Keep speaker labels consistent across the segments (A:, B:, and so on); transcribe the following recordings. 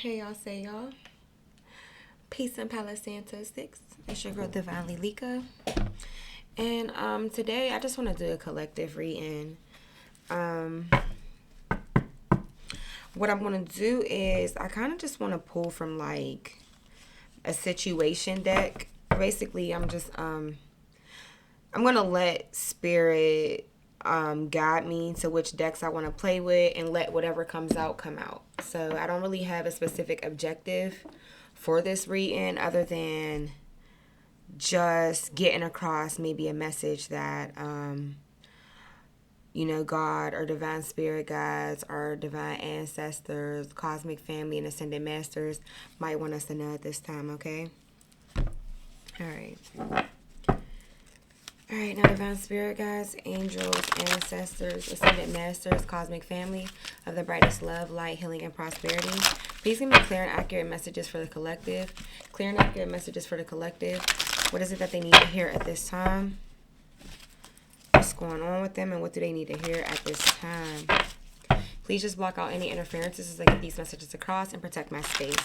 A: Hey, y'all, say y'all. Peace and Palo Santo 6. It's your girl, Divinely Lika. And today I just want to do a collective reading. What I'm going to do is I kind of just want to pull from like a situation deck. Basically, I'm going to let spirit guide me to which decks I want to play with and let whatever comes out come out. So I don't really have a specific objective for this reading other than just getting across maybe a message that God or divine spirit guides or divine ancestors, cosmic family, and ascended masters might want us to know at this time. Okay. All right. All right, now divine spirit guides, angels, ancestors, ascended masters, cosmic family of the brightest love, light, healing, and prosperity. Please give me clear and accurate messages for the collective. Clear and accurate messages for the collective. What is it that they need to hear at this time? What's going on with them and what do they need to hear at this time? Please just block out any interferences as I get these messages across and protect my space.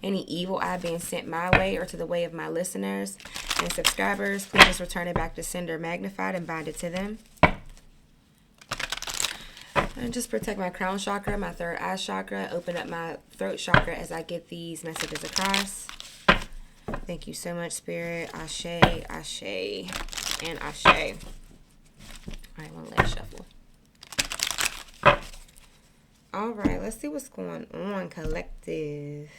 A: Any evil eye being sent my way or to the way of my listeners and subscribers, please just return it back to sender magnified and bind it to them. And just protect my crown chakra, my third eye chakra, open up my throat chakra as I get these messages across. Thank you so much, Spirit. Ashe, Ashe, and Ashe. All right, one last shuffle. All right, let's see what's going on, collective.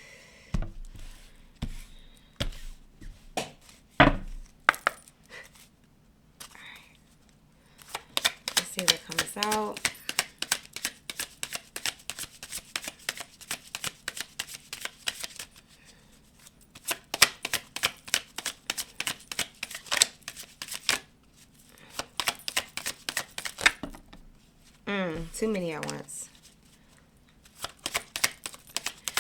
A: See what comes out. Too many at once.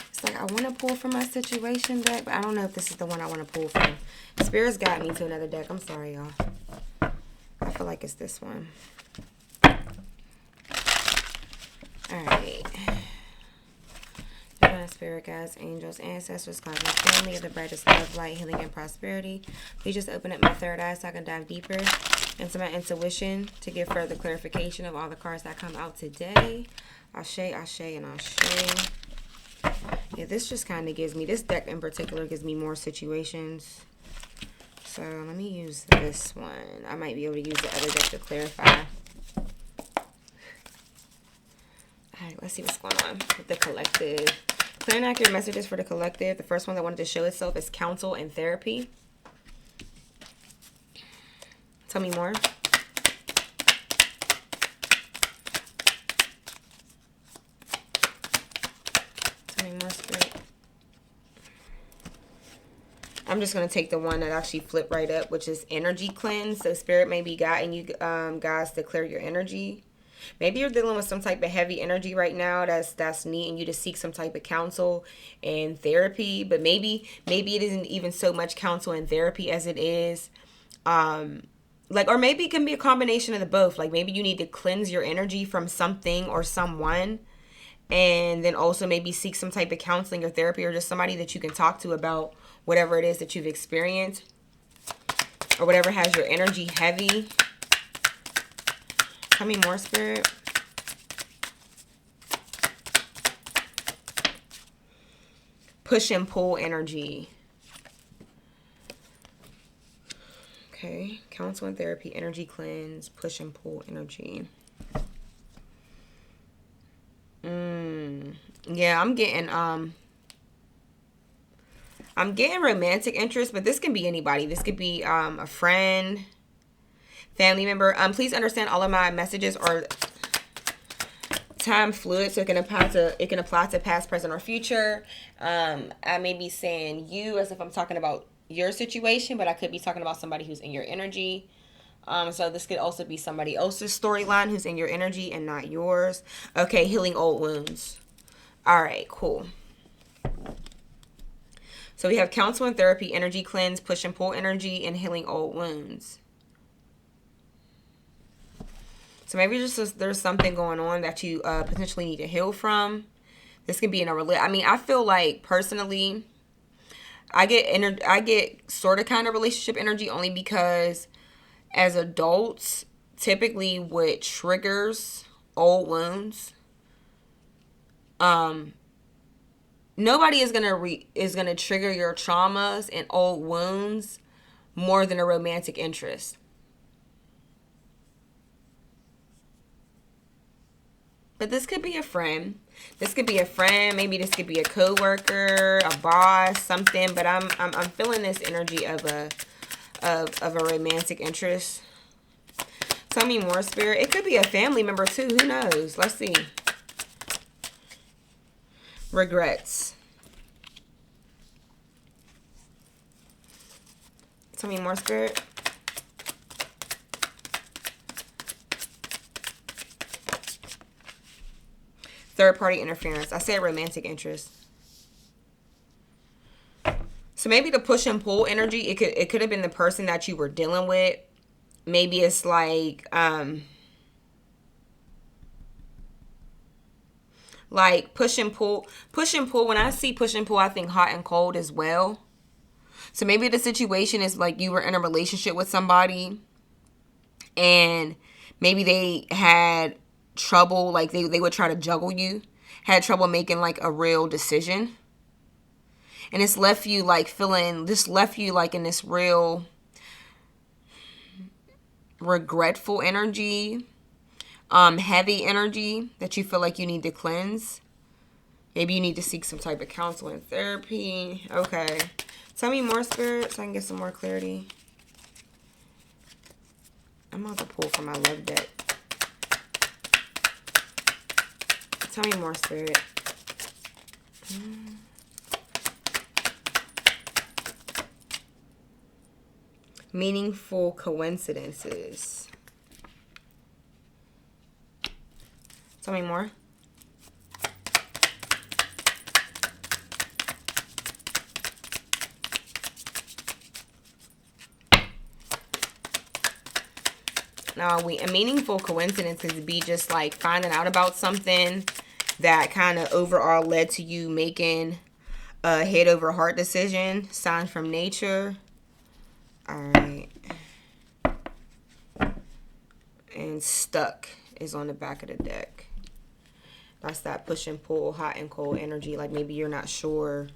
A: It's like I want to pull from my situation deck, but I don't know if this is the one I want to pull from. Spirit's got me to another deck. I'm sorry, y'all. I feel like it's this one. Alright. Divine spirit guides, angels, ancestors, cosmic family of the brightest love, light, healing, and prosperity. Please just open up my third eye so I can dive deeper into my intuition to give further clarification of all the cards that come out today. Ashe, Ashe, and Ashe. Yeah, this just kind of gives me, this deck in particular gives me more situations. So let me use this one. I might be able to use the other deck to clarify. Alright, let's see what's going on with the collective. Clear and accurate messages for the collective. The first one that wanted to show itself is counsel and therapy. Tell me more. Tell me more, Spirit. I'm just going to take the one that actually flipped right up, which is energy cleanse. So Spirit may be guiding you guys to clear your energy. Maybe you're dealing with some type of heavy energy right now that's needing you to seek some type of counsel and therapy. But maybe it isn't even so much counsel and therapy as it is or maybe it can be a combination of the both. Like maybe you need to cleanse your energy from something or someone, and then also maybe seek some type of counseling or therapy or just somebody that you can talk to about whatever it is that you've experienced or whatever has your energy heavy. Tell me more, Spirit. Push and pull energy. Okay. Counsel and therapy, energy cleanse, push and pull energy. Yeah, I'm getting romantic interest, but this can be anybody. This could be a friend, family member. Please understand all of my messages are time fluid, so it can apply to past, present, or future. I may be saying you as if I'm talking about your situation, but I could be talking about somebody who's in your energy. So this could also be somebody else's storyline who's in your energy and not yours. Okay, healing old wounds. All right, cool. So we have counsel and therapy, energy cleanse, push and pull energy, and healing old wounds. So maybe just there's something going on that you potentially need to heal from. This could be in a relationship. I mean, I feel like personally, I get sort of kind of relationship energy only because as adults, typically what triggers old wounds, nobody is gonna trigger your traumas and old wounds more than a romantic interest. But this could be a friend. This could be a friend. Maybe this could be a coworker, a boss, something. But I'm feeling this energy of a romantic interest. Tell me more, Spirit. It could be a family member too. Who knows? Let's see. Regrets. Tell me more, Spirit. Third party interference. I said romantic interest. So maybe the push and pull energy, it could have been the person that you were dealing with. Maybe it's like push and pull. Push and pull. When I see push and pull, I think hot and cold as well. So maybe the situation is like you were in a relationship with somebody and maybe they had trouble, like they would try to juggle you, had trouble making like a real decision. And it's left you like feeling, this left you like in this real regretful energy, heavy energy that you feel like you need to cleanse. Maybe you need to seek some type of counseling, therapy. Okay. Tell me more, Spirit, so I can get some more clarity. I'm about to pull from my love deck. Tell me more, Spirit. Meaningful coincidences. Tell me more. Now, a meaningful coincidence could be just like finding out about something that kind of overall led to you making a head over heart decision. Signs from nature. All right. And stuck is on the back of the deck. That's that push and pull, hot and cold energy. Like maybe you're not sure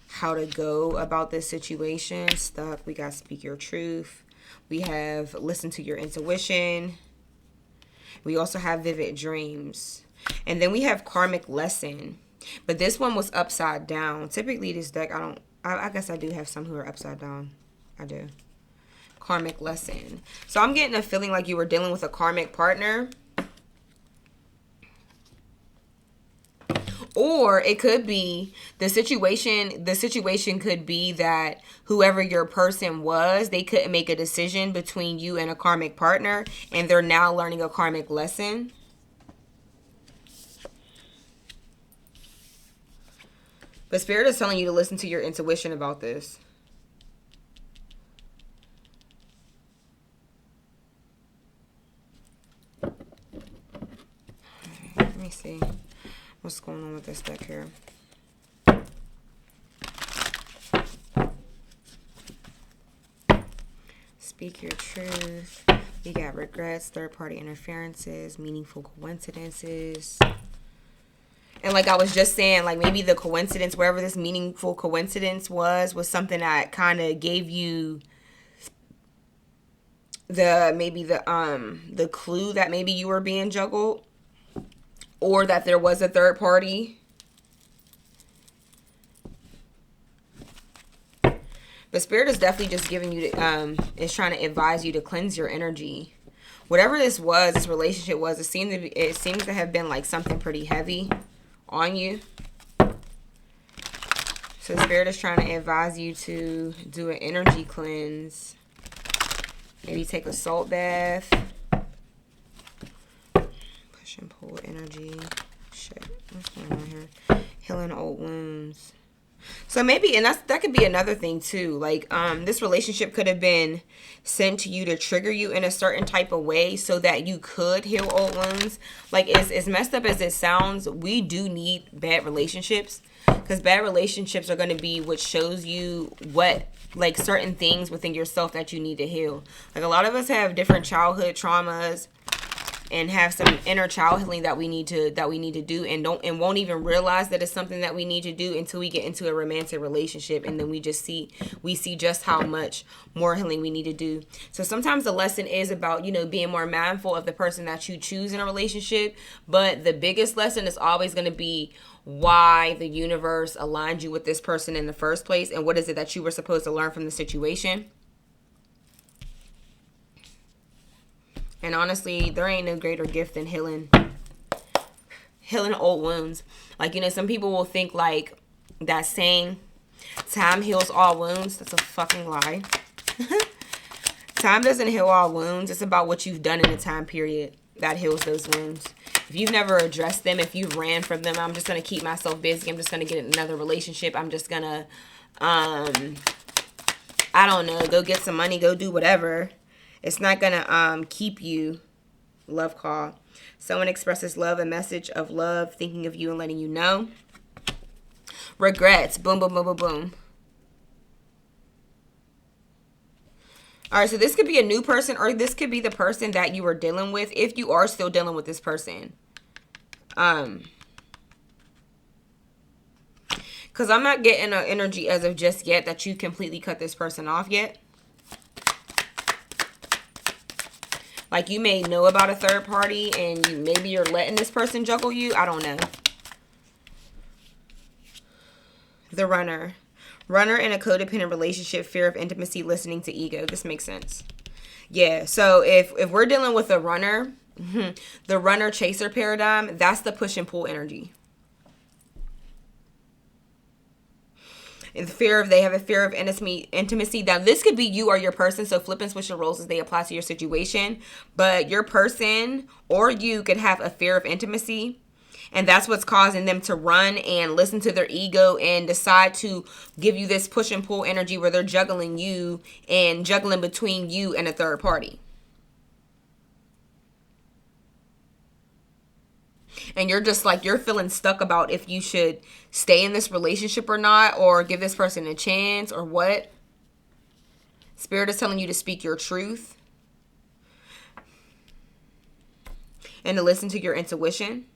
A: how to go about this situation. Stuck. We got speak your truth. We have listen to your intuition. We also have vivid dreams. And then we have karmic lesson. But this one was upside down. Typically this deck, I guess I do have some who are upside down. I do. Karmic lesson. So I'm getting a feeling like you were dealing with a karmic partner. Or it could be the situation could be that whoever your person was, they couldn't make a decision between you and a karmic partner, and they're now learning a karmic lesson. But Spirit is telling you to listen to your intuition about this. Let me see what's going on with this deck here. Speak your truth. We got regrets, third-party interferences, meaningful coincidences. And like I was just saying, like maybe the coincidence, wherever this meaningful coincidence was something that kind of gave you the clue that maybe you were being juggled, or that there was a third party. But Spirit is definitely just giving you is trying to advise you to cleanse your energy. Whatever this relationship was, it seems to have been like something pretty heavy on you. So Spirit is trying to advise you to do an energy cleanse. Maybe take a salt bath. Push and pull energy. Shit. What's going on here? Healing old wounds. So maybe, and that could be another thing too. Like, this relationship could have been sent to you to trigger you in a certain type of way so that you could heal old wounds. Like, as messed up as it sounds, we do need bad relationships, because bad relationships are going to be what shows you what, like, certain things within yourself that you need to heal. Like, a lot of us have different childhood traumas and have some inner child healing that we need to do, and won't even realize that it's something that we need to do until we get into a romantic relationship, and then we see just how much more healing we need to do. So sometimes the lesson is about, you know, being more mindful of the person that you choose in a relationship, but the biggest lesson is always going to be why the universe aligned you with this person in the first place, and what is it that you were supposed to learn from the situation. And honestly, there ain't no greater gift than healing old wounds. Like, you know, some people will think like that saying, time heals all wounds. That's a fucking lie. Time doesn't heal all wounds. It's about what you've done in a time period that heals those wounds. If you've never addressed them, if you've ran from them, I'm just going to keep myself busy, I'm just going to get another relationship, I'm just going to, I don't know, go get some money, go do whatever. It's not going to keep you. Love call. Someone expresses love, a message of love, thinking of you and letting you know. Regrets. Boom, boom, boom, boom, boom. All right, so this could be a new person, or this could be the person that you were dealing with, if you are still dealing with this person. Because I'm not getting an energy as of just yet that you completely cut this person off yet. Like, you may know about a third party, and maybe you're letting this person juggle you. I don't know. The runner. Runner in a codependent relationship, fear of intimacy, listening to ego. This makes sense. Yeah, so if we're dealing with a runner, the runner chaser paradigm, that's the push and pull energy. And they have a fear of intimacy. Now, this could be you or your person, so flip and switch the roles as they apply to your situation. But your person or you could have a fear of intimacy, and that's what's causing them to run and listen to their ego and decide to give you this push and pull energy where they're juggling you and juggling between you and a third party. And you're just like, you're feeling stuck about if you should stay in this relationship or not, or give this person a chance, or what. Spirit is telling you to speak your truth and to listen to your intuition.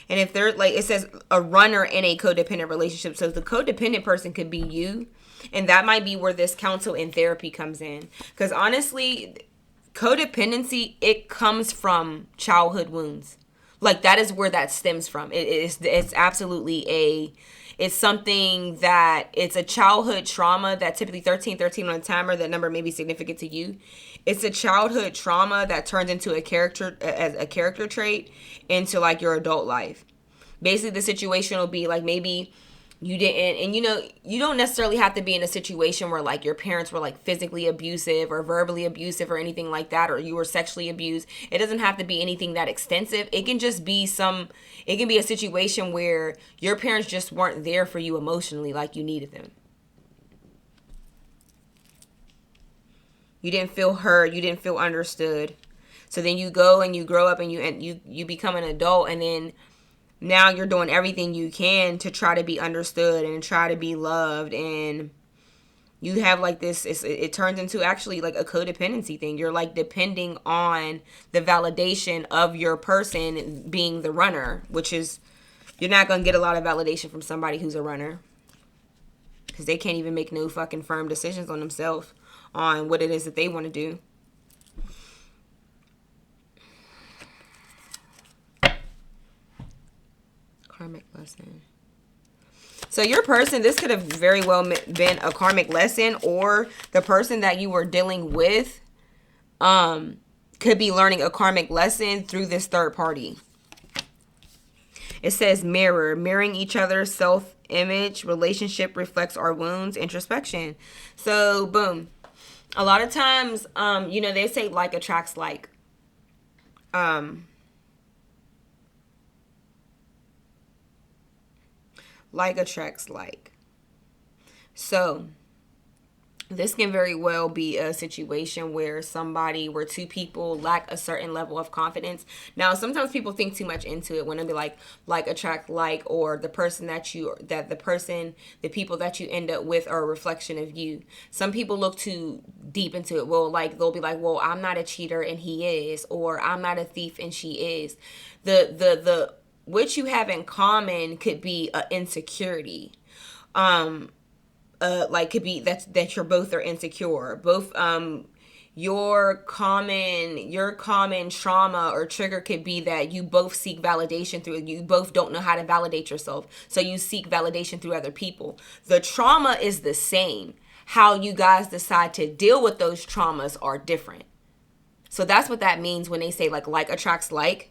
A: And if they're like, it says a runner in a codependent relationship. So the codependent person could be you. And that might be where this counsel and therapy comes in. Because honestly, codependency, it comes from childhood wounds. Like, that is where that stems from. It's absolutely it's something that, it's a childhood trauma that typically 13 on a timer, that number may be significant to you. It's a childhood trauma that turns into a character trait into like your adult life. Basically, the situation will be like, maybe you didn't, and you know, you don't necessarily have to be in a situation where like your parents were like physically abusive or verbally abusive or anything like that, or you were sexually abused. It doesn't have to be anything that extensive. It can just be it can be a situation where your parents just weren't there for you emotionally like you needed them. You didn't feel heard. You didn't feel understood. So then you go and you grow up and you become an adult, and then now you're doing everything you can to try to be understood and try to be loved, and you have like this, it turns into actually like a codependency thing. You're like depending on the validation of your person being the runner, which is, you're not going to get a lot of validation from somebody who's a runner, because they can't even make no fucking firm decisions on themselves on what it is that they want to do. Karmic lesson. So your person, this could have very well been a karmic lesson, or the person that you were dealing with could be learning a karmic lesson through this third party. It says mirroring each other's self-image, relationship reflects our wounds, introspection. So boom. A lot of times, they say like attracts like. Um, like attracts like. So this can very well be a situation where where two people lack a certain level of confidence. Now, sometimes people think too much into it when they be like attract like, or the people that you end up with are a reflection of you. Some people look too deep into it. Well, like they'll be like, well, I'm not a cheater and he is, or I'm not a thief and she is. The what you have in common could be an insecurity. Like could be that you're both are insecure, both your common trauma or trigger could be that you both seek validation through, you both don't know how to validate yourself, so you seek validation through other people. The trauma is the same. How you guys decide to deal with those traumas are different. So that's what that means when they say like attracts like.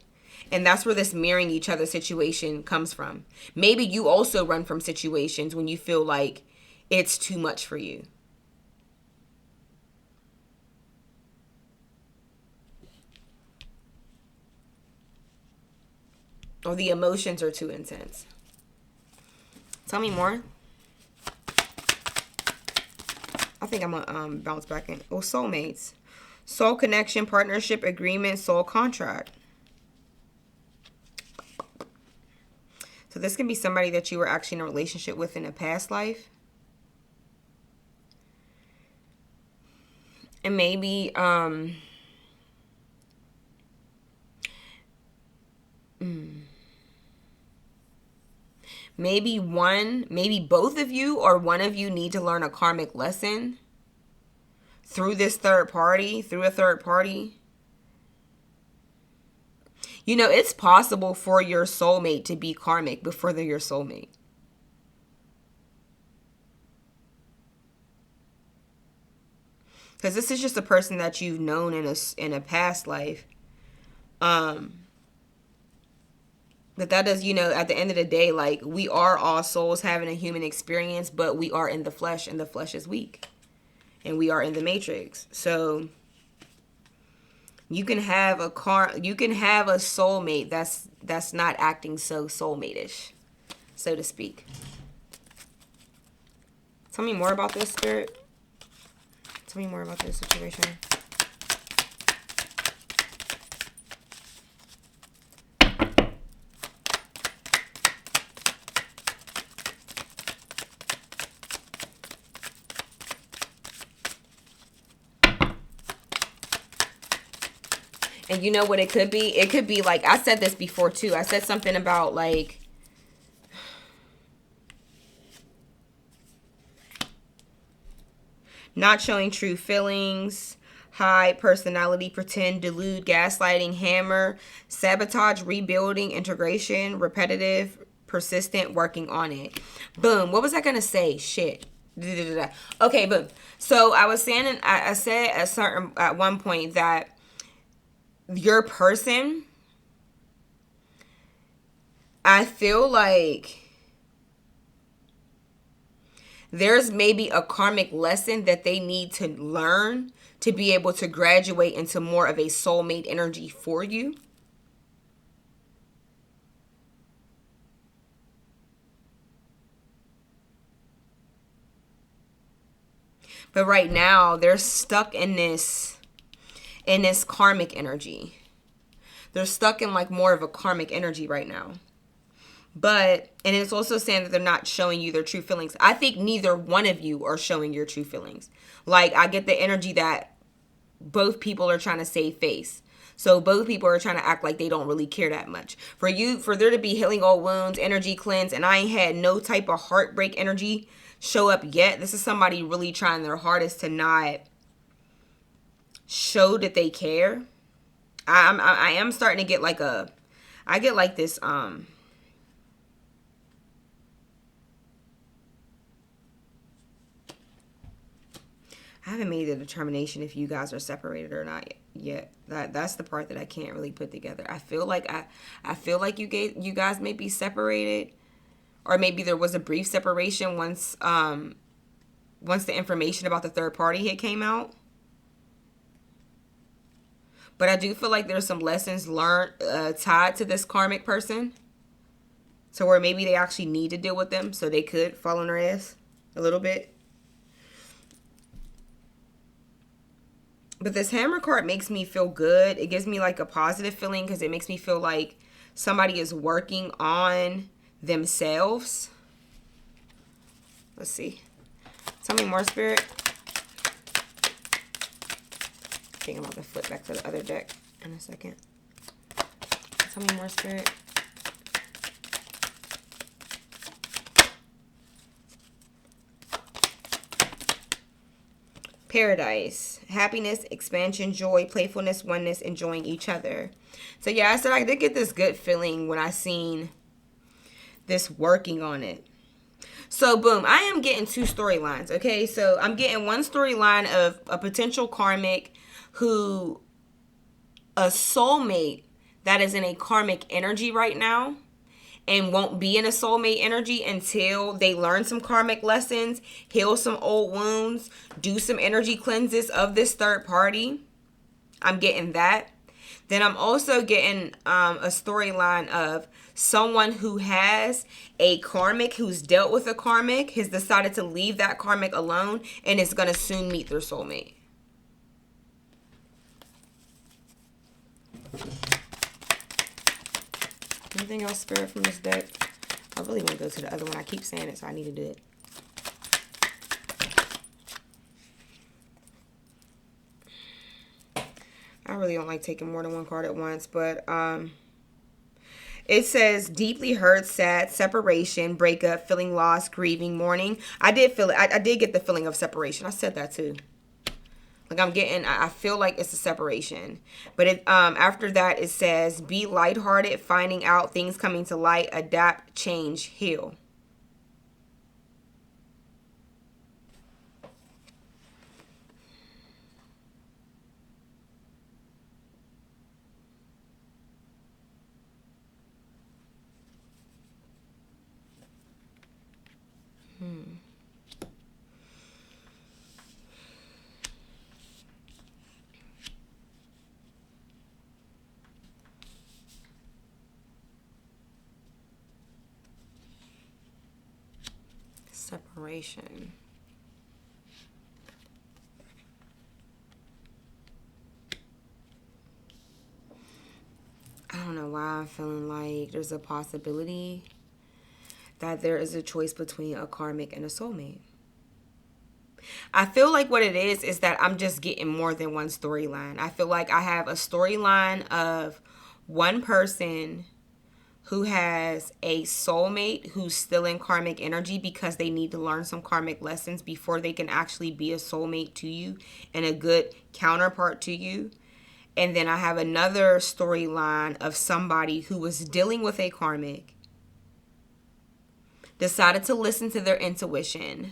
A: And that's where this mirroring each other situation comes from. Maybe you also run from situations when you feel like it's too much for you. Or the emotions are too intense. Tell me more. I think I'm gonna bounce back in. Oh, soulmates. Soul connection, partnership, agreement, soul contract. So this can be somebody that you were actually in a relationship with in a past life. And maybe maybe both of you or one of you need to learn a karmic lesson through a third party. It's possible for your soulmate to be karmic before they're your soulmate. Because this is just a person that you've known in a past life. But that does, at the end of the day, like, we are all souls having a human experience, but we are in the flesh, and the flesh is weak. And we are in the matrix. So you can have a soulmate that's not acting so soulmate-ish, so to speak. Tell me more about this, Spirit. Tell me more about this situation. And you know what it could be? It could be like, I said this before too. I said something about like, not showing true feelings, hide personality, pretend, delude, gaslighting, hammer, sabotage, rebuilding, integration, repetitive, persistent, working on it. Boom. What was I going to say? Shit. Okay, boom. So I was saying, I said at one point that your person, I feel like there's maybe a karmic lesson that they need to learn to be able to graduate into more of a soulmate energy for you. But right now, they're stuck in this karmic energy. They're stuck in like more of a karmic energy right now. But, and it's also saying that they're not showing you their true feelings. I think neither one of you are showing your true feelings. Like, I get the energy that both people are trying to save face. So both people are trying to act like they don't really care that much. For there to be healing all wounds, energy cleanse, and I ain't had no type of heartbreak energy show up yet. This is somebody really trying their hardest to not show that they care. I am starting to get like I get like this I haven't made the determination if you guys are separated or not yet. That's the part that I can't really put together. I feel like you guys may be separated, or maybe there was a brief separation once the information about the third party came out. But I do feel like there's some lessons learned tied to this karmic person. So where maybe they actually need to deal with them so they could fall on their ass a little bit. But this hammer card makes me feel good. It gives me like a positive feeling because it makes me feel like somebody is working on themselves. Let's see. Tell me more, Spirit. I think I'm about to flip back to the other deck in a second. Tell me more, Spirit. Paradise, happiness, expansion, joy, playfulness, oneness, enjoying each other. So yeah, I said I did get this good feeling when I seen this working on it. So boom, I am getting two storylines, okay? So I'm getting one storyline of a potential karmic who, a soulmate that is in a karmic energy right now and won't be in a soulmate energy until they learn some karmic lessons, heal some old wounds, do some energy cleanses of this third party. I'm getting that. Then I'm also getting a storyline of someone who has a karmic, who's dealt with a karmic, has decided to leave that karmic alone, and is going to soon meet their soulmate. Anything else, Spirit, from this deck? I really want to go to the other one. I keep saying it, so I need to do it. I really don't like taking more than one card at once, but it says deeply hurt, sad, separation, breakup, feeling lost, grieving, mourning. I did feel it. I did get the feeling of separation. I said that too. Like I feel like it's a separation. But it after that it says be lighthearted, finding out things coming to light, adapt, change, heal. Separation. I don't know why I'm feeling like there's a possibility that there is a choice between a karmic and a soulmate. I feel like what it is that I'm just getting more than one storyline. I feel like I have a storyline of one person who has a soulmate who's still in karmic energy because they need to learn some karmic lessons before they can actually be a soulmate to you and a good counterpart to you. And then I have another storyline of somebody who was dealing with a karmic, decided to listen to their intuition,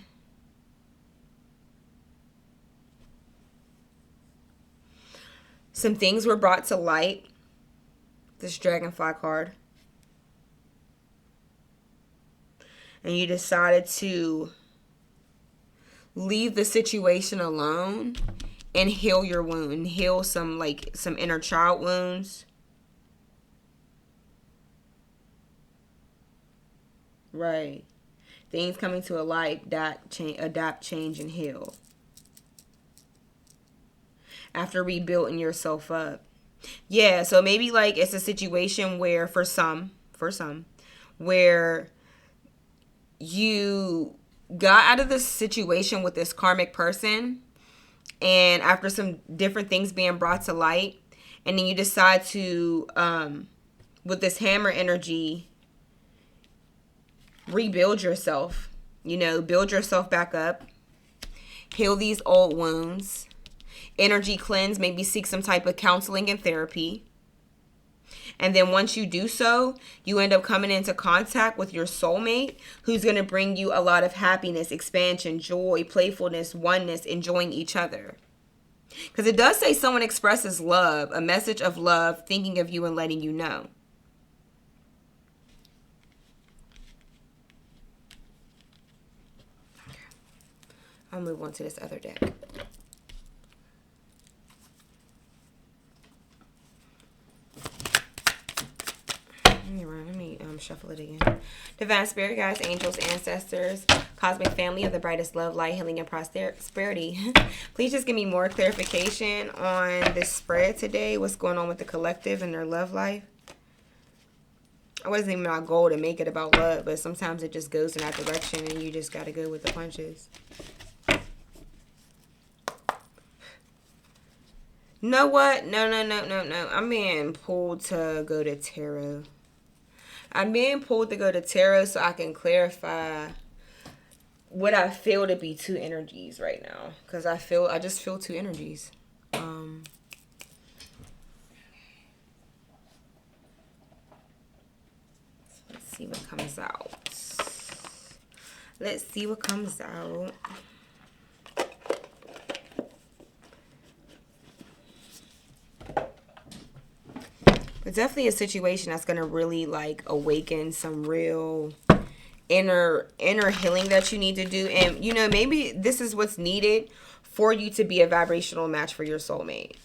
A: some things were brought to light. This dragonfly card. And you decided to leave the situation alone and heal your wound, heal some inner child wounds. Right. Things coming to a light, adapt, change, and heal. After rebuilding yourself up. Yeah, so maybe like it's a situation where for some, where you got out of this situation with this karmic person, and after some different things being brought to light, and then you decide to with this hammer energy rebuild yourself, build yourself back up, heal these old wounds, energy cleanse, maybe seek some type of counseling and therapy. And then once you do so, you end up coming into contact with your soulmate, who's going to bring you a lot of happiness, expansion, joy, playfulness, oneness, enjoying each other. Because it does say someone expresses love, a message of love, thinking of you and letting you know. Okay. I'll move on to this other deck. shuffle it again. Divine Spirit Guides, Angels, Ancestors, Cosmic Family of the brightest love, light, healing, and prosperity. Please just give me more clarification on this spread today. What's going on with the collective and their love life? It wasn't even my goal to make it about love, but sometimes it just goes in that direction and you just got to go with the punches. Know what? No. I'm being pulled to go to tarot. I'm being pulled to go to tarot so I can clarify what I feel to be two energies right now. Because I just feel two energies. Let's see what comes out. Let's see what comes out. But definitely a situation that's going to really like awaken some real inner healing that you need to do. And you know, maybe this is what's needed for you to be a vibrational match for your soulmate.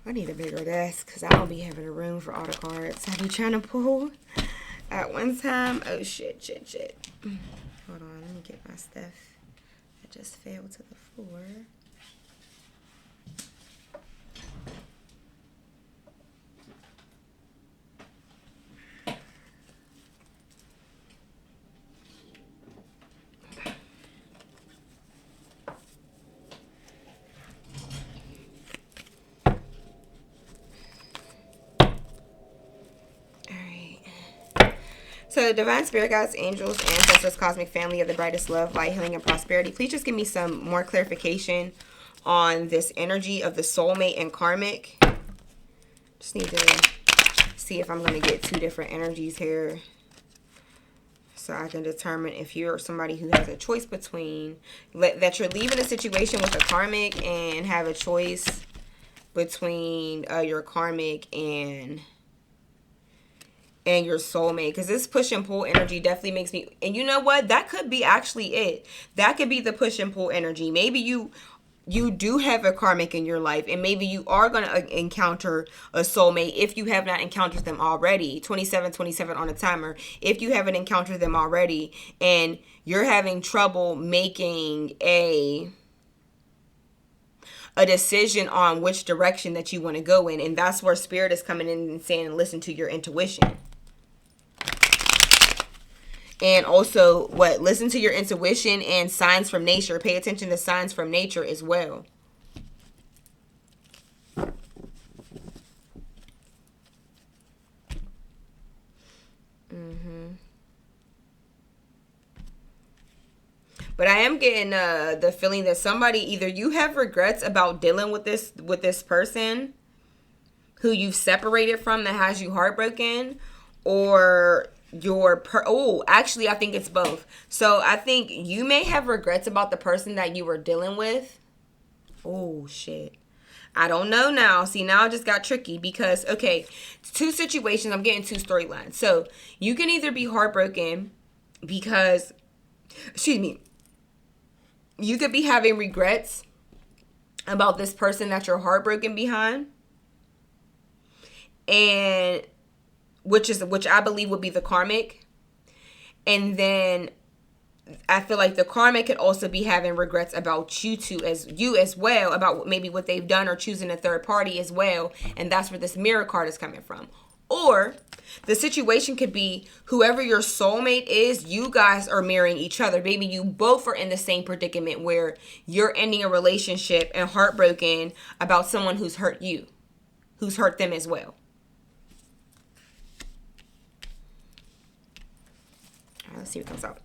A: I need a bigger desk because I don't be having a room for all the cards I be trying to pull at one time. Oh shit. Hold on, let me get my stuff. Just fell to the floor. So, Divine Spirit Guides, Angels, Ancestors, Cosmic Family of the brightest love, light, healing, and prosperity. Please just give me some more clarification on this energy of the soulmate and karmic. Just need to see if I'm going to get two different energies here. So I can determine if you're somebody who has a choice between, that you're leaving a situation with a karmic and have a choice between your karmic and your soulmate, because this push and pull energy definitely makes me, and you know what, that could be actually it. That could be the push and pull energy. Maybe you do have a karmic in your life, and maybe you are going to encounter a soulmate if you have not encountered them already. 27 on a timer. If you haven't encountered them already and you're having trouble making a decision on which direction that you want to go in, and that's where spirit is coming in and saying, listen to your intuition. And also, listen to your intuition and signs from nature. Pay attention to signs from nature as well. But I am getting the feeling that somebody, either you have regrets about dealing with this person who you've separated from that has you heartbroken, or actually I think it's both. So I think you may have regrets about the person that you were dealing with. Oh shit, I don't know now. See, now it just got tricky because, okay, two situations, I'm getting two storylines. So you can either be heartbroken because, you could be having regrets about this person that you're heartbroken behind, and which I believe would be the karmic. And then I feel like the karmic could also be having regrets about you as well, about maybe what they've done, or choosing a third party as well. And that's where this mirror card is coming from. Or the situation could be whoever your soulmate is, you guys are mirroring each other. Maybe you both are in the same predicament where you're ending a relationship and heartbroken about someone who's hurt you, who's hurt them as well. All right, let's see what comes out.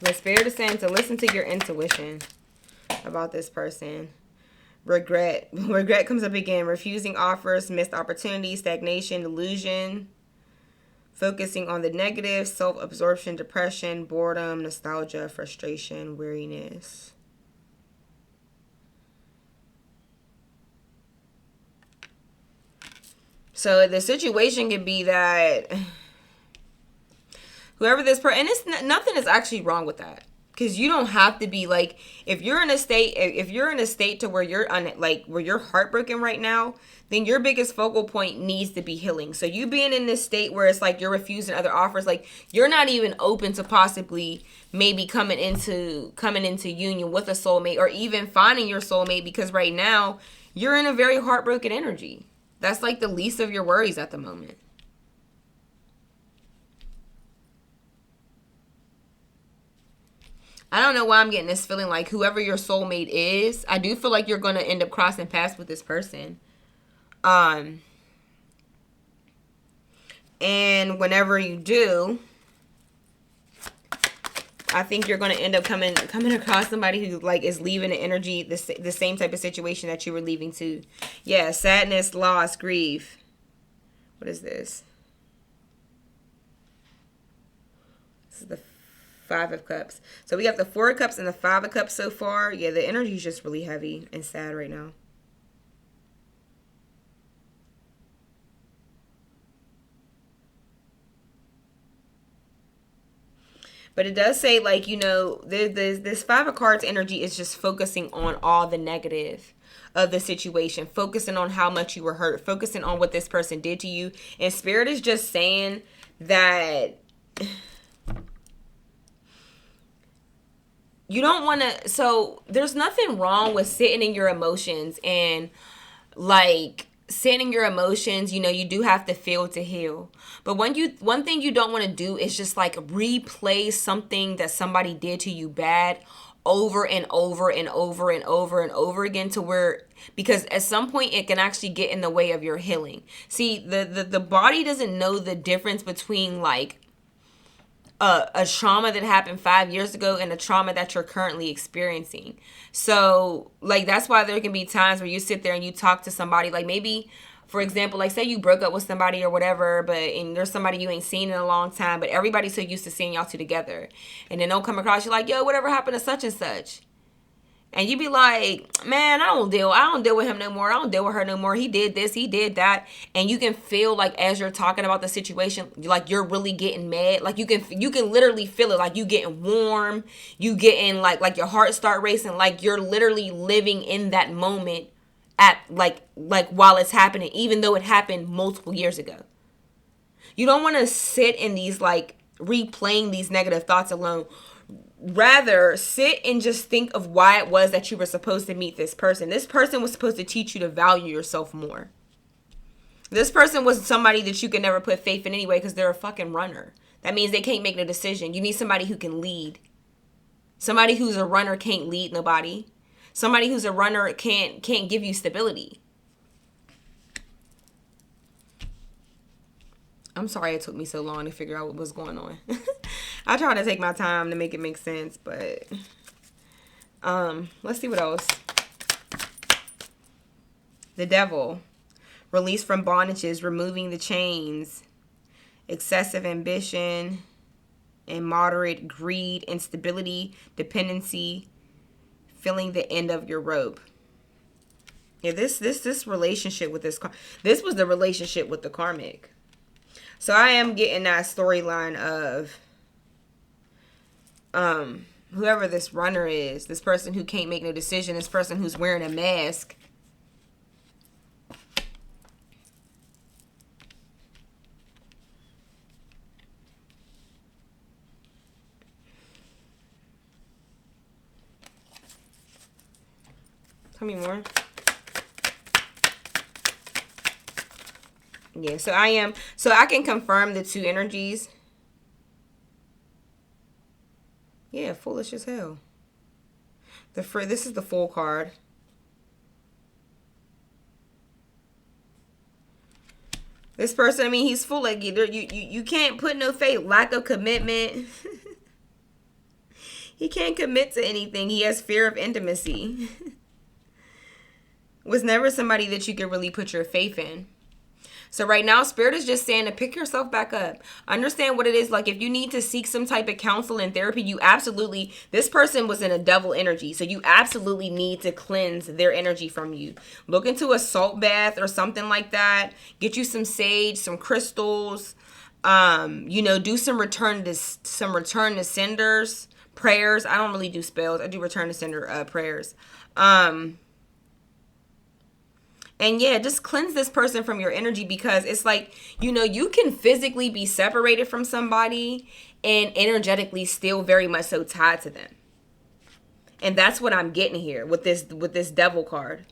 A: The spirit is saying to listen to your intuition about this person. Regret comes up again. Refusing offers, missed opportunities, stagnation, illusion. Focusing on the negative, self-absorption, depression, boredom, nostalgia, frustration, weariness. So the situation could be that whoever this person, and it's nothing is actually wrong with that, because you don't have to be like, if you're in a state to where you're where you're heartbroken right now, then your biggest focal point needs to be healing. So you being in this state where it's like you're refusing other offers, like you're not even open to possibly maybe coming into union with a soulmate, or even finding your soulmate, because right now you're in a very heartbroken energy. That's like the least of your worries at the moment. I don't know why I'm getting this feeling like whoever your soulmate is, I do feel like you're going to end up crossing paths with this person. And whenever you do, I think you're going to end up coming across somebody who like is leaving the energy, the same type of situation that you were leaving to. Yeah, sadness, loss, grief. What is this? This is the Five of Cups. So we have the Four of Cups and the Five of Cups so far. Yeah, the energy is just really heavy and sad right now. But it does say, like, you know, this Five of Cards energy is just focusing on all the negative of the situation, focusing on how much you were hurt, focusing on what this person did to you. And Spirit is just saying that you don't want to, so there's nothing wrong with sitting in your emotions and like sitting in your emotions. You know, you do have to feel to heal. But one thing you don't want to do is just like replay something that somebody did to you bad over and over and over and over and over again, to where, because at some point it can actually get in the way of your healing. See, the body doesn't know the difference between like a trauma that happened 5 years ago and a trauma that you're currently experiencing. So like that's why there can be times where you sit there and you talk to somebody, like maybe, for example, like say you broke up with somebody or whatever, and there's somebody you ain't seen in a long time, but everybody's so used to seeing y'all two together, and then they'll come across you like, yo, whatever happened to such and such? And you be like, man, I don't deal with him no more. I don't deal with her no more. He did this, he did that. And you can feel like as you're talking about the situation, like you're really getting mad. Like you can literally feel it, like you getting warm, you getting like your heart start racing, like you're literally living in that moment at like while it's happening, even though it happened multiple years ago. You don't want to sit in these like replaying these negative thoughts alone. Rather, sit and just think of why it was that you were supposed to meet this person. This person was supposed to teach you to value yourself more. This person was somebody that you could never put faith in anyway, because they're a fucking runner. That means they can't make no decision. You need somebody who can lead. Somebody who's a runner can't lead nobody. Somebody who's a runner can't give you stability. I'm sorry it took me so long to figure out what was going on. I try to take my time to make it make sense, but let's see what else. The Devil. Release from bondages, removing the chains, excessive ambition, immoderate greed, instability, dependency, feeling the end of your rope. Yeah, this relationship with this was the relationship with the Karmic. So I am getting that storyline of whoever this runner is, this person who can't make no decision, this person who's wearing a mask. Tell me more. Yeah, so I can confirm the two energies. Yeah, foolish as hell. This is the Fool card. This person, I mean, he's full of you can't put no faith, lack of commitment. He can't commit to anything. He has fear of intimacy. Was never somebody that you could really put your faith in. So right now, Spirit is just saying to pick yourself back up. Understand what it is. Like if you need to seek some type of counsel and therapy, you absolutely, this person was in a devil energy. So you absolutely need to cleanse their energy from you. Look into a salt bath or something like that. Get you some sage, some crystals. Do some return to senders prayers. I don't really do spells. I do return to sender prayers. And yeah, just cleanse this person from your energy, because it's like, you can physically be separated from somebody and energetically still very much so tied to them. And that's what I'm getting here with this devil card.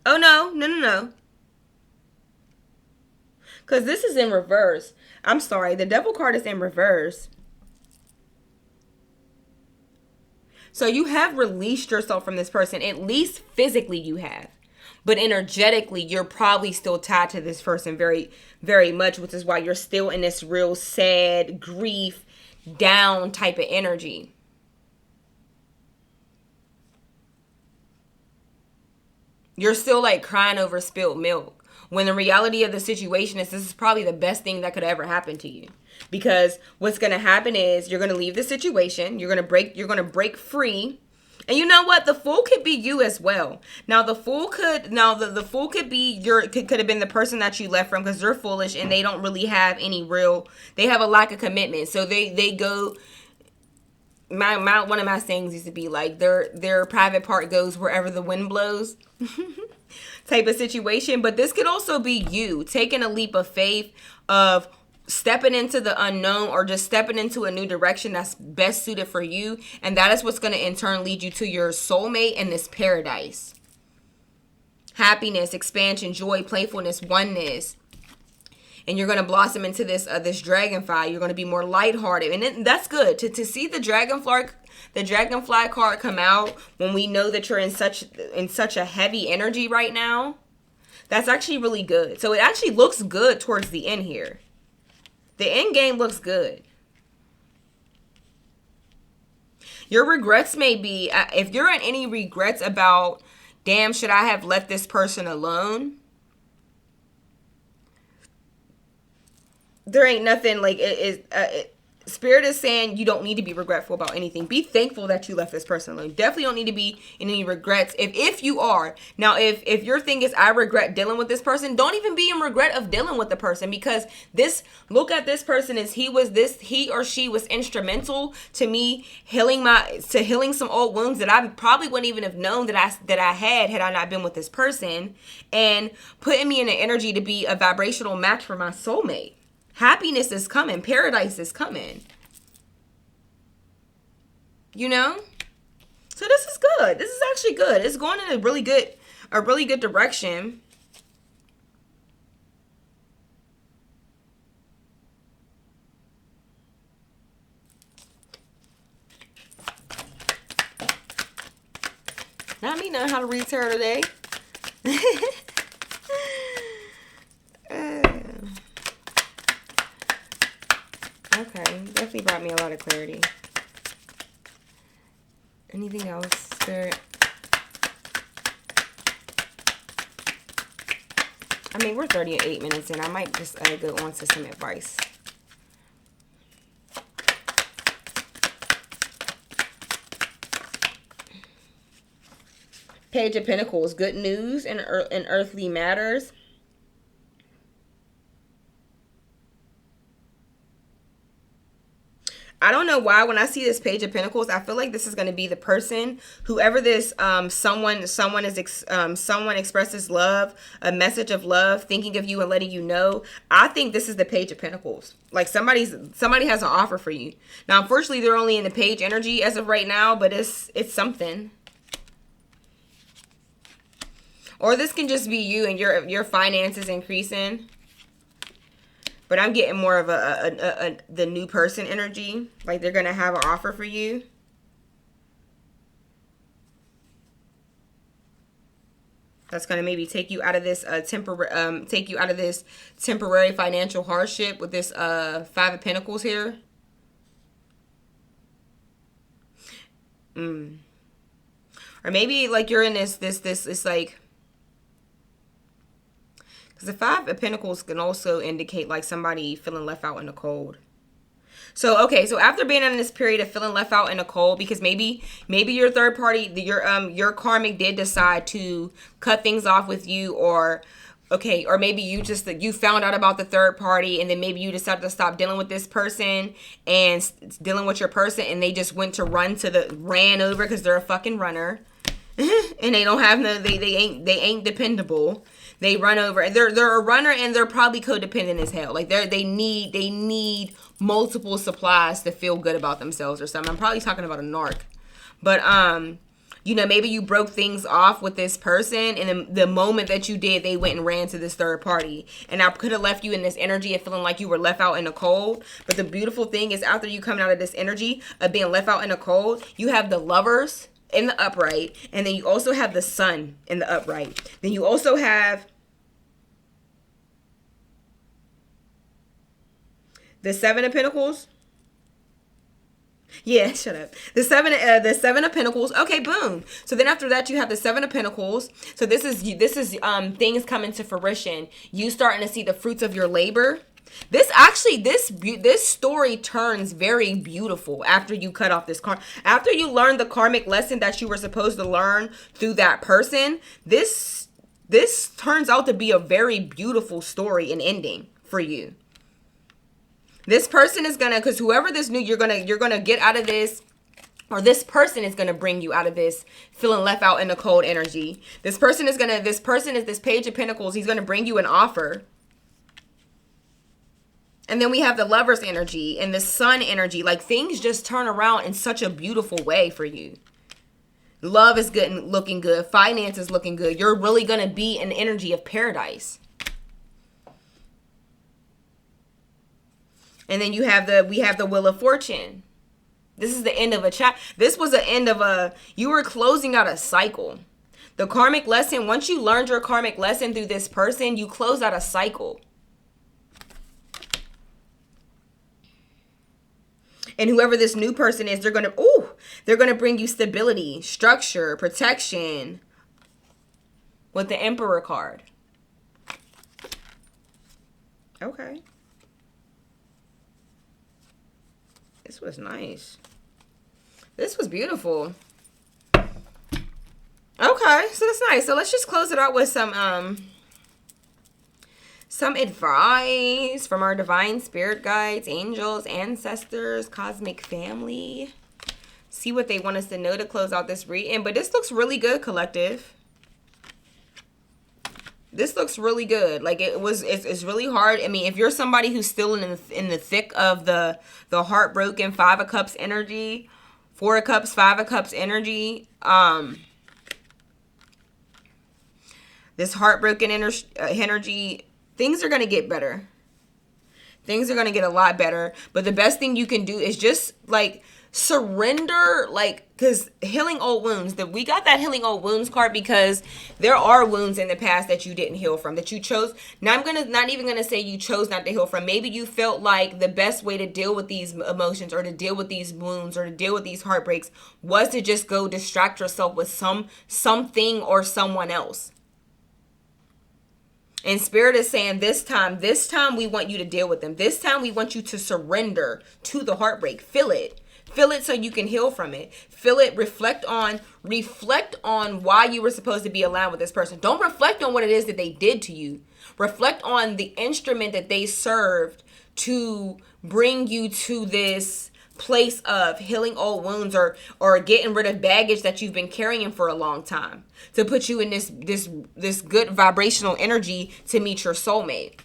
A: Oh, no. Because this is in reverse. I'm sorry. The devil card is in reverse. So you have released yourself from this person. At least physically you have. But energetically, you're probably still tied to this person very, very much, which is why you're still in this real sad, grief, down type of energy. You're still like crying over spilled milk. When the reality of the situation is, this is probably the best thing that could ever happen to you. Because what's going to happen is you're going to leave the situation. You're going to break free. And you know what? The fool could be you as well. Now the fool could be could have been the person that you left from, because they're foolish and they don't really have they have a lack of commitment. So they go, one of my sayings used to be like, their private part goes wherever the wind blows. Type of situation. But this could also be you taking a leap of faith of stepping into the unknown, or just stepping into a new direction that's best suited for you. And that is what's going to in turn lead you to your soulmate and this paradise. Happiness, expansion, joy, playfulness, oneness. And you're going to blossom into this dragonfly. You're going to be more lighthearted. And that's good. To see the dragonfly card come out when we know that you're in such a heavy energy right now, that's actually really good. So it actually looks good towards the end here. The end game looks good. Your regrets may be, if you're in any regrets about, damn, should I have left this person alone? There ain't nothing like Spirit is saying you don't need to be regretful about anything. Be thankful that you left this person alone. Definitely don't need to be in any regrets. If you are. Now, if your thing is I regret dealing with this person, don't even be in regret of dealing with the person, because look at this person as he or she was instrumental to me healing some old wounds that I probably wouldn't even have known that I had I not been with this person, and putting me in an energy to be a vibrational match for my soulmate. Happiness is coming. Paradise is coming. So this is good. This is actually good. It's going in a really good direction. Not me knowing how to read tarot today. Okay, definitely brought me a lot of clarity. Anything else, Spirit? I mean, we're 38 minutes in. I might just go on to some advice. Page of Pentacles, good news in earthly matters. I don't know why when I see this Page of Pentacles, I feel like this is going to be the person, whoever this someone expresses love, a message of love, thinking of you and letting you know. I think this is the Page of Pentacles. Like somebody has an offer for you. Now, unfortunately, they're only in the page energy as of right now, but it's something. Or this can just be you and your finances increasing. But I'm getting more of the new person energy. Like they're going to have an offer for you. That's going to maybe take you out of this temporary financial hardship with this Five of Pentacles here. Or maybe like you're in this it's like Because the Five of Pentacles can also indicate like somebody feeling left out in the cold. So, okay, so after being in this period of feeling left out in the cold, because maybe your third party, your karmic did decide to cut things off with you, or okay, or maybe you found out about the third party, and then maybe you decided to stop dealing with this person and dealing with your person, and they just ran over because they're a fucking runner. And they don't have no, they ain't dependable. They run over, and they're a runner, and they're probably codependent as hell. Like they need multiple supplies to feel good about themselves or something. I'm probably talking about a narc, but you know, maybe you broke things off with this person, and the moment that you did, they went and ran to this third party, and I could have left you in this energy of feeling like you were left out in the cold. But the beautiful thing is, after you coming out of this energy of being left out in the cold, you have the Lovers in the upright, and then you also have the Sun in the upright. Then you also have the Seven of Pentacles. Yeah, shut up. The seven of Pentacles. Okay, boom. So then after that, you have the Seven of Pentacles. So this is things coming to fruition. You starting to see the fruits of your labor. This story turns very beautiful after you cut off this after you learn the karmic lesson that you were supposed to learn through that person. This turns out to be a very beautiful story and ending for you. This person is gonna, because whoever this new, you're gonna get out of this, or this person is gonna bring you out of this feeling left out in the cold energy. This person is this Page of Pentacles. He's gonna bring you an offer. And then we have the Lovers energy and the Sun energy. Like, things just turn around in such a beautiful way for you. Love is good and looking good. Finance is looking good. You're really going to be in the energy of paradise. And then we have the Wheel of Fortune. This is the end of a chat. This was the end of you were closing out a cycle. The karmic lesson, once you learned your karmic lesson through this person, you close out a cycle. And whoever this new person is, they're going to bring you stability, structure, protection with the Emperor card. Okay. This was nice. This was beautiful. Okay, so that's nice. So let's just close it out with some advice from our divine spirit guides, angels, ancestors, cosmic family. See what they want us to know to close out this reading. But this looks really good, collective. This looks really good. Like, it's really hard. I mean, if you're somebody who's still in the thick of the heartbroken Five of Cups energy, Four of Cups, Five of Cups energy, this heartbroken energy, things are going to get better. Things are going to get a lot better. But the best thing you can do is just, like, surrender, like, because healing old wounds, we got that healing old wounds card because there are wounds in the past that you didn't heal from, that you chose. Now, I'm not even going to say you chose not to heal from. Maybe you felt like the best way to deal with these emotions, or to deal with these wounds, or to deal with these heartbreaks, was to just go distract yourself with something or someone else. And Spirit is saying this time we want you to deal with them. This time we want you to surrender to the heartbreak. Feel it. Feel it so you can heal from it. Feel it. Reflect on why you were supposed to be aligned with this person. Don't reflect on what it is that they did to you. Reflect on the instrument that they served to bring you to this place of healing old wounds, or getting rid of baggage that you've been carrying for a long time, to put you in this good vibrational energy to meet your soulmate.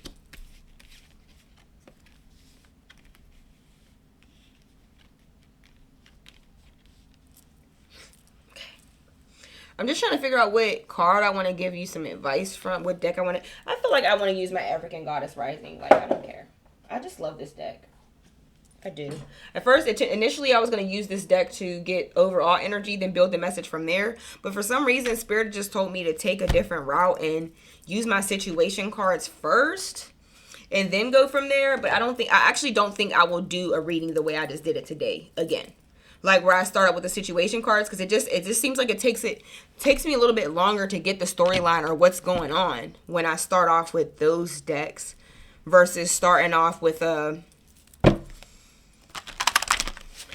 A: Okay. I'm just trying to figure out what card I want to give you some advice from, what deck I feel like I want to use my African Goddess Rising. Like, I don't care. I just love this deck. I do. At first, initially, I was going to use this deck to get overall energy, then build the message from there. But for some reason, Spirit just told me to take a different route and use my situation cards first, and then go from there. But I actually don't think I will do a reading the way I just did it today again. like where I start out with the situation cards, because it just seems like it takes me a little bit longer to get the storyline or what's going on when I start off with those decks versus starting off with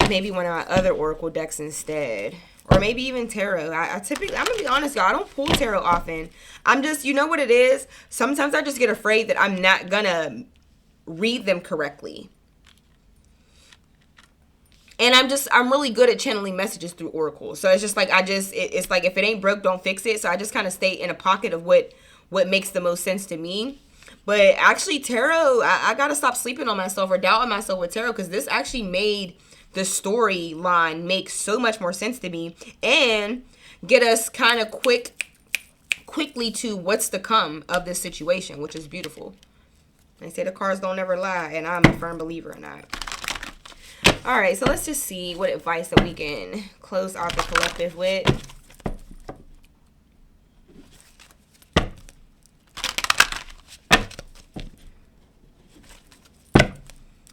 A: maybe one of my other oracle decks instead, or maybe even tarot. I typically, I'm gonna be honest, y'all, I don't pull tarot often. I'm just, you know what it is, sometimes I just get afraid that I'm not gonna read them correctly. And I'm really good at channeling messages through oracles. So it's just like, it's like, if it ain't broke, don't fix it. So I just kind of stay in a pocket of what makes the most sense to me. But actually, tarot, I got to stop sleeping on myself or doubting myself with tarot, because this actually made the storyline make so much more sense to me and get us kind of quickly to what's to come of this situation, which is beautiful. They say the cards don't ever lie, and I'm a firm believer in that. All right, so let's just see what advice that we can close out the collective with.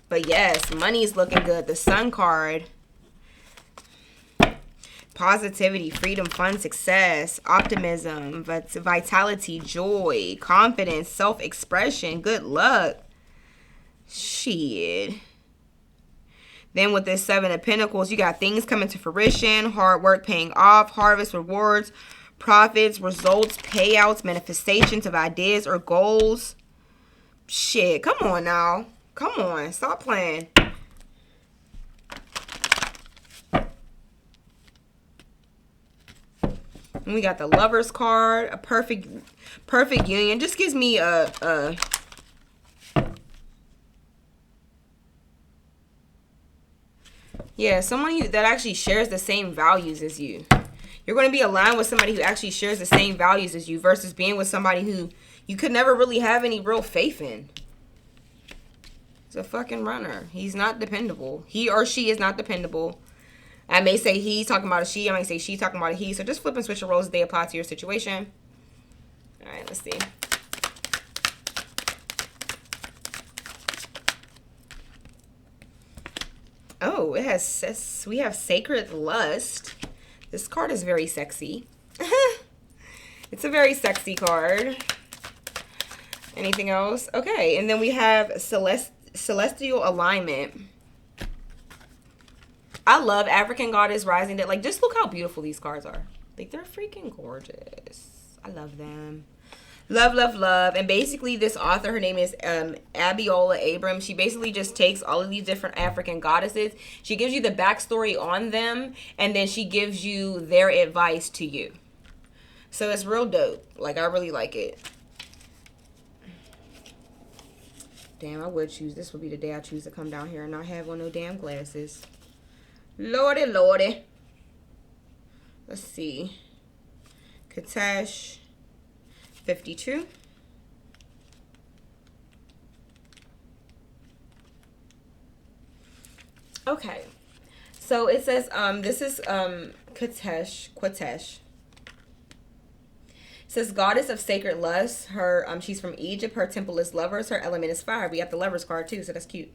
A: But yes, money's looking good. The Sun card. Positivity, freedom, fun, success, optimism, vitality, joy, confidence, self-expression, good luck. Shit. Then with this Seven of Pentacles, you got things coming to fruition, hard work paying off, harvest, rewards, profits, results, payouts, manifestations of ideas or goals. Shit, come on now. Come on, stop playing. And we got the Lovers card, a perfect union. Just gives me a yeah, someone that actually shares the same values as you. You're going to be aligned with somebody who actually shares the same values as you versus being with somebody who you could never really have any real faith in. He's a fucking runner. He's not dependable. He or she is not dependable. I may say he's talking about a she. I may say she's talking about a he. So just flip and switch the roles as they apply to your situation. All right, let's see. Oh, we have Sacred Lust. This card is very sexy. It's a very sexy card. Anything else? Okay, and then we have Celestial Alignment. I love African Goddess Rising. Like, just look how beautiful these cards are. Like, they're freaking gorgeous. I love them. Love, love, love. And basically this author, her name is Abiola Abrams. She basically just takes all of these different African goddesses. She gives you the backstory on them, and then she gives you their advice to you. So it's real dope. Like, I really like it. Damn, I would choose. This would be the day I choose to come down here and not have on no damn glasses. Lordy, lordy. Let's see. Katesh 52. Okay. So it says, this is Katesh. It says goddess of sacred lust. Her she's from Egypt. Her temple is lovers. Her element is fire. We got the lovers card too, so that's cute.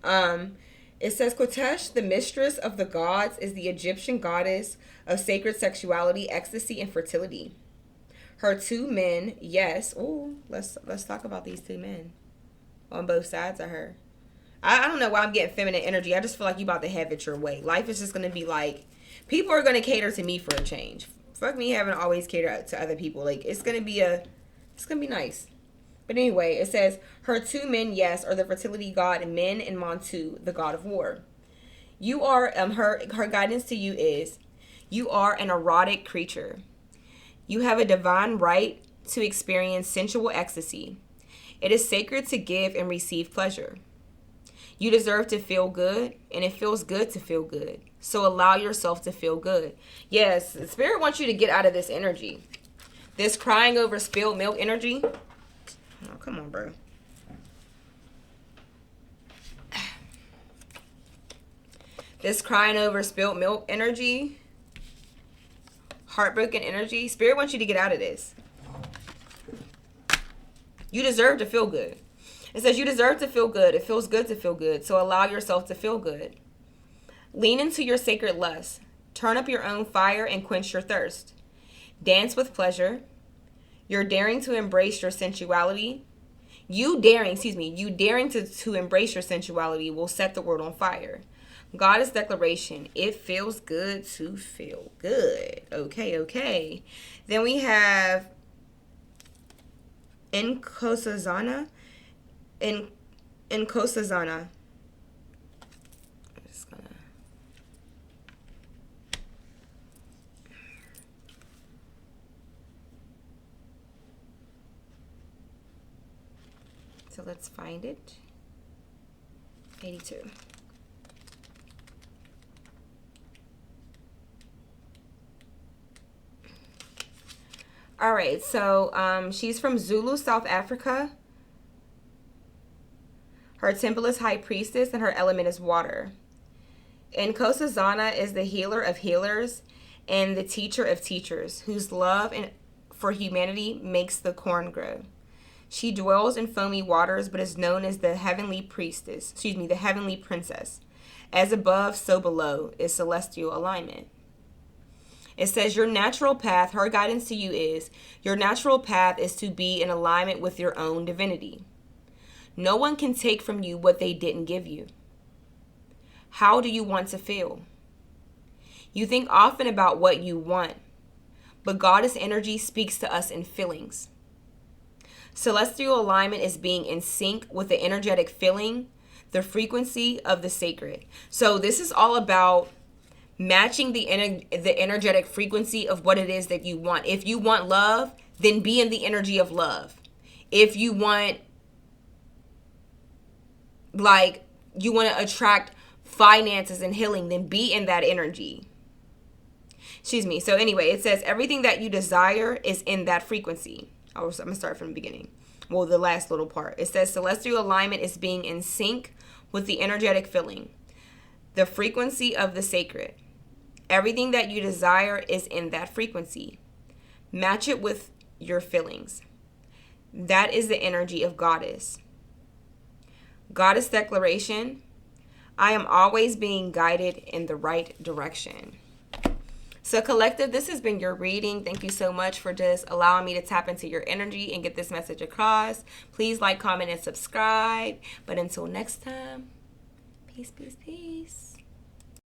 A: It says Kotesh, the mistress of the gods, is the Egyptian goddess of sacred sexuality, ecstasy, and fertility. Her two men, yes. Oh, let's talk about these two men on both sides of her. I don't know why I'm getting feminine energy. I just feel like you about to have it your way. Life is just going to be like, people are going to cater to me for a change. Fuck me having to always cater to other people. Like, it's going to be nice. But anyway, it says, her two men, yes, are the fertility god Men and Montu, the god of war. You are, her guidance to you is, you are an erotic creature. You have a divine right to experience sensual ecstasy. It is sacred to give and receive pleasure. You deserve to feel good, and it feels good to feel good. So allow yourself to feel good. Yes, Spirit wants you to get out of this energy. This crying over spilled milk energy. Oh, come on, bro. This crying over spilled milk energy. Heartbroken energy. Spirit wants you to get out of this. You deserve to feel good. It says you deserve to feel good. It feels good to feel good. So allow yourself to feel good. Lean into your sacred lust. Turn up your own fire and quench your thirst. Dance with pleasure. You're daring to embrace your sensuality. You daring to embrace your sensuality will set the world on fire. Goddess declaration. It feels good to feel good. Okay, okay. Then we have Inkosazana. Inkosazana. I'm just gonna. So let's find it. 82. All right, so she's from Zulu, South Africa. Her temple is high priestess and her element is water. Nkosazana is the healer of healers and the teacher of teachers, whose love for humanity makes the corn grow. She dwells in foamy waters, but is known as the heavenly the heavenly princess. As above, so below is celestial alignment. It says your natural path, her guidance to you is, your natural path is to be in alignment with your own divinity. No one can take from you what they didn't give you. How do you want to feel? You think often about what you want, but goddess energy speaks to us in feelings. Celestial alignment is being in sync with the energetic feeling, the frequency of the sacred. So this is all about matching the energetic frequency of what it is that you want. If you want love, then be in the energy of love. If you want, you want to attract finances and healing, then be in that energy. So anyway, it says everything that you desire is in that frequency. I'm going to start from the beginning. Well, the last little part. It says celestial alignment is being in sync with the energetic feeling, the frequency of the sacred. Everything that you desire is in that frequency. Match it with your feelings. That is the energy of goddess. Goddess declaration. I am always being guided in the right direction. So collective, this has been your reading. Thank you so much for just allowing me to tap into your energy and get this message across. Please like, comment, and subscribe. But until next time, peace, peace, peace.